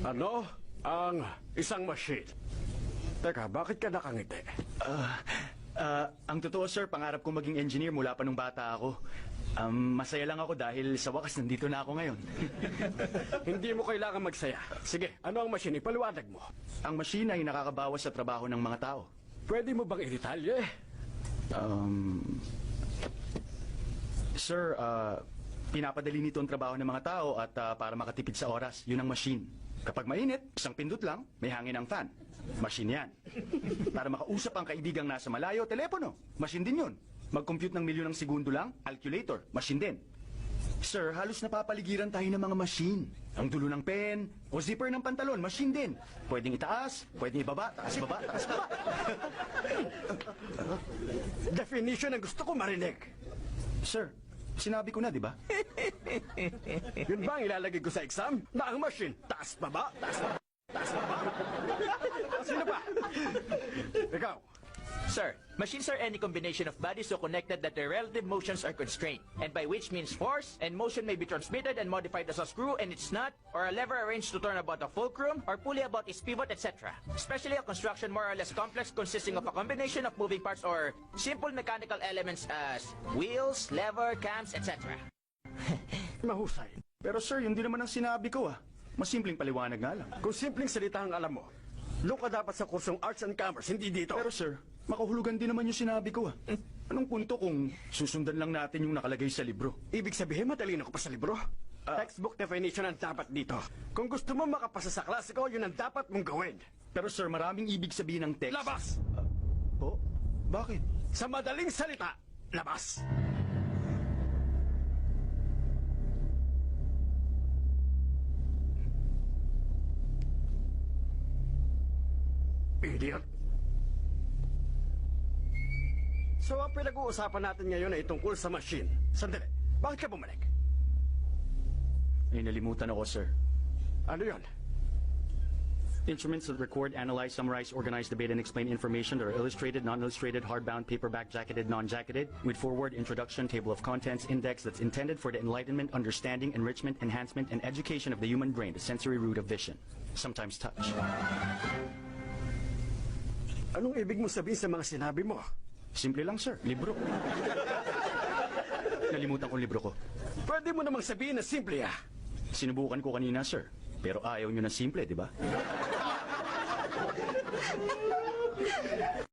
Ano ang isang machine? Teka, bakit ka nakangiti? Ang totoo, sir, pangarap ko maging engineer mula pa nung bata ako. Masaya lang ako dahil sa wakas nandito na ako ngayon. Hindi mo kailangan magsaya. Sige, ano ang machine? Ipaliwanag mo. Ang machine ay nakakabawas sa trabaho ng mga tao. Pwede mo bang i-detalye? Sir, pinapadali nito ang trabaho ng mga tao at para makatipid sa oras, yun ang machine. Kapag mainit, isang pindot lang, may hangin ang fan. Machine yan. Para makausap ang kaibigang nasa malayo, telepono. Machine din yun. Mag-compute ng milyon ng segundo lang, calculator. Machine din. Sir, halos napapaligiran tayo ng mga machine. Ang dulo ng pen, o zipper ng pantalon, machine din. Pwedeng itaas, pwedeng ibaba, taas baba, taas baba. Definition ang gusto ko marinig. Sir, sinabi ko na, di ba? Yun ba ang ilalagay ko sa exam? Na ang machine, taas baba, taas baba, taas baba. Sino ba? Ikaw. Sir, machines are any combination of bodies so connected that their relative motions are constrained, and by which means force and motion may be transmitted and modified as a screw and its nut, or a lever arranged to turn about a fulcrum, or pulley about its pivot, etc. Especially a construction more or less complex consisting of a combination of moving parts or simple mechanical elements as wheels, lever, cams, etc. Mahusay. Pero sir, yun din naman ang sinabi ko Mas simpleng paliwanag nga lang. Kung simpleng salita ang alam mo, doon ka dapat sa kursong Arts and Commerce, hindi dito. Pero sir, makahulugan din naman yung sinabi ko Anong punto kung susundan lang natin yung nakalagay sa libro? Ibig sabihin, matalino ka pa sa libro? Textbook definition ang dapat dito. Kung gusto mo makapasa sa klasiko, yun ang dapat mong gawin. Pero sir, maraming ibig sabihin ng text. Labas! Po? Bakit? Sa madaling salita, labas! Idiot! So, ang pinag-uusapan natin ngayon ay tungkol sa machine. Sandali, bakit ka bumalik? Ay, nalimutan ako, sir. Ano yun? Instruments that record, analyze, summarize, organize, debate, and explain information that are illustrated, non-illustrated, hardbound, paperback, jacketed, non-jacketed, with forward, introduction, table of contents, index that's intended for the enlightenment, understanding, enrichment, enhancement, and education of the human brain, the sensory root of vision, sometimes touch. Anong ibig mo sabihin sa mga sinabi mo? Simple lang, sir. Libro. Nalimutan kong libro ko. Pwede mo namang sabihin na simple Sinubukan ko kanina, sir. Pero ayaw nyo na simple, di ba?